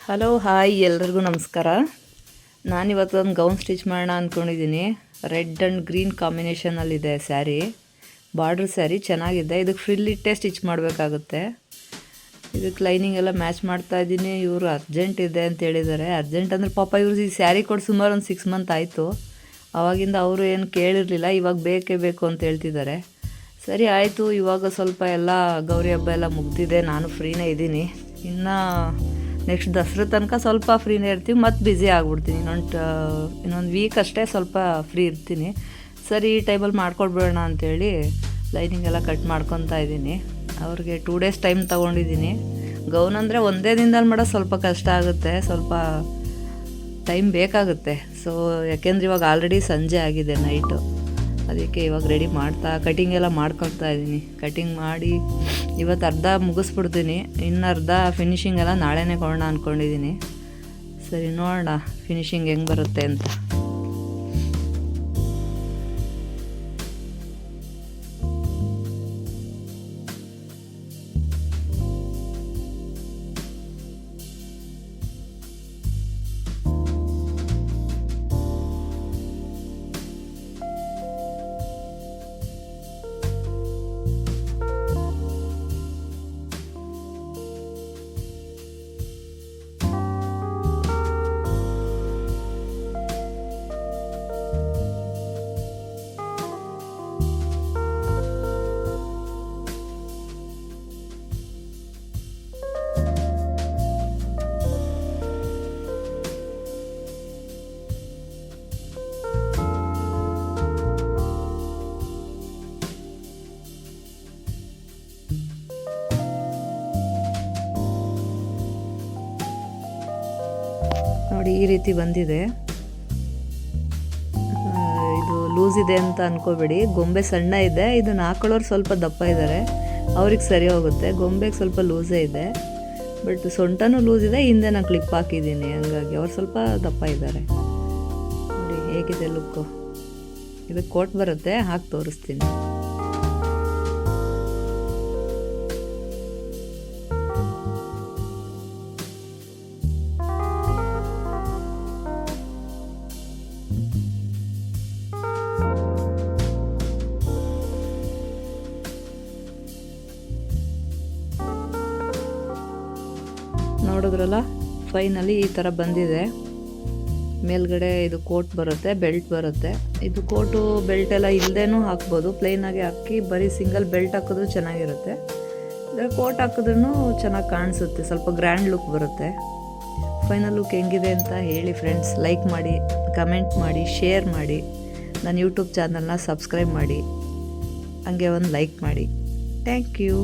Hello hi ಎಲ್ರಿಗೂ ನಮಸ್ಕಾರ. ನಾನಿವತ್ತು ಒಂದು ಗೌನ್ ಸ್ಟಿಚ್ ಮಾಡೋಣ ಅಂದ್ಕೊಂಡಿದ್ದೀನಿ. ರೆಡ್ ಆ್ಯಂಡ್ ಗ್ರೀನ್ ಕಾಂಬಿನೇಷನಲ್ಲಿದೆ ಸ್ಯಾರಿ, ಬಾರ್ಡ್ರ್ ಸ್ಯಾರಿ ಚೆನ್ನಾಗಿದೆ. ಇದಕ್ಕೆ ಫ್ರಿಲ್ ಇಟ್ಟೇ ಸ್ಟಿಚ್ ಮಾಡಬೇಕಾಗುತ್ತೆ. ಇದಕ್ಕೆ ಲೈನಿಂಗ್ ಎಲ್ಲ ಮ್ಯಾಚ್ ಮಾಡ್ತಾ ಇದ್ದೀನಿ. ಇವರು ಅರ್ಜೆಂಟ್ ಇದೆ ಅಂತ ಹೇಳಿದ್ದಾರೆ. ಅರ್ಜೆಂಟ್ ಅಂದರೆ ಪಾಪ ಇವ್ರು ಈ ಸ್ಯಾರಿ ಕೊಟ್ಟು ಸುಮಾರು ಒಂದು 6 ಮಂತ್ ಆಯಿತು. ಆವಾಗಿಂದ ಅವರು ಏನು ಕೇಳಿರಲಿಲ್ಲ, ಇವಾಗ ಬೇಕೇ ಬೇಕು ಅಂತ ಹೇಳ್ತಿದ್ದಾರೆ. ಸರಿ ಆಯಿತು, ಇವಾಗ ಸ್ವಲ್ಪ ಎಲ್ಲ ಗೌರಿ ಹಬ್ಬ ಎಲ್ಲ ಮುಗ್ದಿದೆ, ನಾನು ಫ್ರೀನೇ ಇದ್ದೀನಿ. ಇನ್ನು ನೆಕ್ಸ್ಟ್ ದಸರಾ ತನಕ ಸ್ವಲ್ಪ ಫ್ರೀನೇ ಇರ್ತೀವಿ, ಮತ್ತು ಬ್ಯುಸಿ ಆಗಿಬಿಡ್ತೀನಿ. ಇನ್ನೊಂದು ವೀಕ್ ಅಷ್ಟೇ ಸ್ವಲ್ಪ ಫ್ರೀ ಇರ್ತೀನಿ. ಸರಿ ಈ ಟೈಮಲ್ಲಿ ಮಾಡ್ಕೊಡ್ಬೇಡ ಅಂತೇಳಿ ಲೈನಿಂಗ್ ಎಲ್ಲ ಕಟ್ ಮಾಡ್ಕೊತಾ ಇದ್ದೀನಿ. ಅವ್ರಿಗೆ 2 ಡೇಸ್ ಟೈಮ್ ತೊಗೊಂಡಿದ್ದೀನಿ. ಗೌನ್ ಅಂದರೆ ಒಂದೇ ದಿನದಲ್ಲಿ ಮಾಡೋದು ಸ್ವಲ್ಪ ಕಷ್ಟ ಆಗುತ್ತೆ, ಸ್ವಲ್ಪ ಟೈಮ್ ಬೇಕಾಗುತ್ತೆ. ಸೊ ಯಾಕೆಂದರೆ ಇವಾಗ ಆಲ್ರೆಡಿ ಸಂಜೆ ಆಗಿದೆ, ನೈಟು. ಅದಕ್ಕೆ ಇವಾಗ ರೆಡಿ ಮಾಡ್ತಾ ಕಟಿಂಗ್ ಎಲ್ಲ ಮಾಡ್ಕೊಳ್ತಾ ಇದ್ದೀನಿ. ಕಟಿಂಗ್ ಮಾಡಿ ಇವತ್ತು ಅರ್ಧ ಮುಗಿಸ್ಬಿಡ್ತೀನಿ, ಇನ್ನು ಅರ್ಧ ಫಿನಿಷಿಂಗ್ ಎಲ್ಲ ನಾಳೆನೇ ಕೊಡೋಣ ಅಂದ್ಕೊಂಡಿದ್ದೀನಿ. ಸರಿ ನೋಡೋಣ ಫಿನಿಷಿಂಗ್ ಹೆಂಗೆ ಬರುತ್ತೆ ಅಂತ. ನೋಡಿ ಈ ರೀತಿ ಬಂದಿದೆ. ಇದು ಲೂಸ್ ಇದೆ ಅಂತ ಅನ್ಕೋಬೇಡಿ, ಗೊಂಬೆ ಸಣ್ಣ ಇದೆ. ಇದನ್ನು ಹಾಕೊಳ್ಳೋರು ಸ್ವಲ್ಪ ದಪ್ಪ ಇದ್ದಾರೆ, ಅವ್ರಿಗೆ ಸರಿ ಹೋಗುತ್ತೆ. ಗೊಂಬೆಗೆ ಸ್ವಲ್ಪ ಲೂಸೇ ಇದೆ, ಬಟ್ ಸೊಂಟನೂ ಲೂಸ್ ಇದೆ. ಹಿಂದೆ ನಾನು ಕ್ಲಿಪ್ ಹಾಕಿದ್ದೀನಿ, ಹಂಗಾಗಿ ಅವ್ರು ಸ್ವಲ್ಪ ದಪ್ಪ ಇದ್ದಾರೆ. ನೋಡಿ ಹೇಗಿದೆ ಲುಕ್ಕು. ಇದು ಕೋಟ್ ಬರುತ್ತೆ, ಹಾಕಿ ತೋರಿಸ್ತೀನಿ. ನೋಡಿದ್ರಲ್ಲ, ಫೈನಲಿ ಈ ಥರ ಬಂದಿದೆ. ಮೇಲ್ಗಡೆ ಇದು ಕೋಟ್ ಬರುತ್ತೆ, ಬೆಲ್ಟ್ ಬರುತ್ತೆ. ಇದು ಕೋಟು ಬೆಲ್ಟ್ ಎಲ್ಲ ಇಲ್ಲದೇನೂ ಹಾಕ್ಬೋದು, ಪ್ಲೇನಾಗಿ ಹಾಕಿ ಬರೀ ಸಿಂಗಲ್ ಬೆಲ್ಟ್ ಹಾಕಿದ್ರೂ ಚೆನ್ನಾಗಿರುತ್ತೆ. ಇದರ ಕೋಟ್ ಹಾಕಿದ್ರೂ ಚೆನ್ನಾಗಿ ಕಾಣಿಸುತ್ತೆ, ಸ್ವಲ್ಪ ಗ್ರ್ಯಾಂಡ್ ಲುಕ್ ಬರುತ್ತೆ. ಫೈನಲ್ ಲುಕ್ ಹೆಂಗಿದೆ ಅಂತ ಹೇಳಿ ಫ್ರೆಂಡ್ಸ್. ಲೈಕ್ ಮಾಡಿ, ಕಮೆಂಟ್ ಮಾಡಿ, ಶೇರ್ ಮಾಡಿ, ನನ್ನ ಯೂಟ್ಯೂಬ್ ಚಾನಲ್ನ ಸಬ್ಸ್ಕ್ರೈಬ್ ಮಾಡಿ, ಹಂಗೆ ಒಂದು ಲೈಕ್ ಮಾಡಿ. Thank you.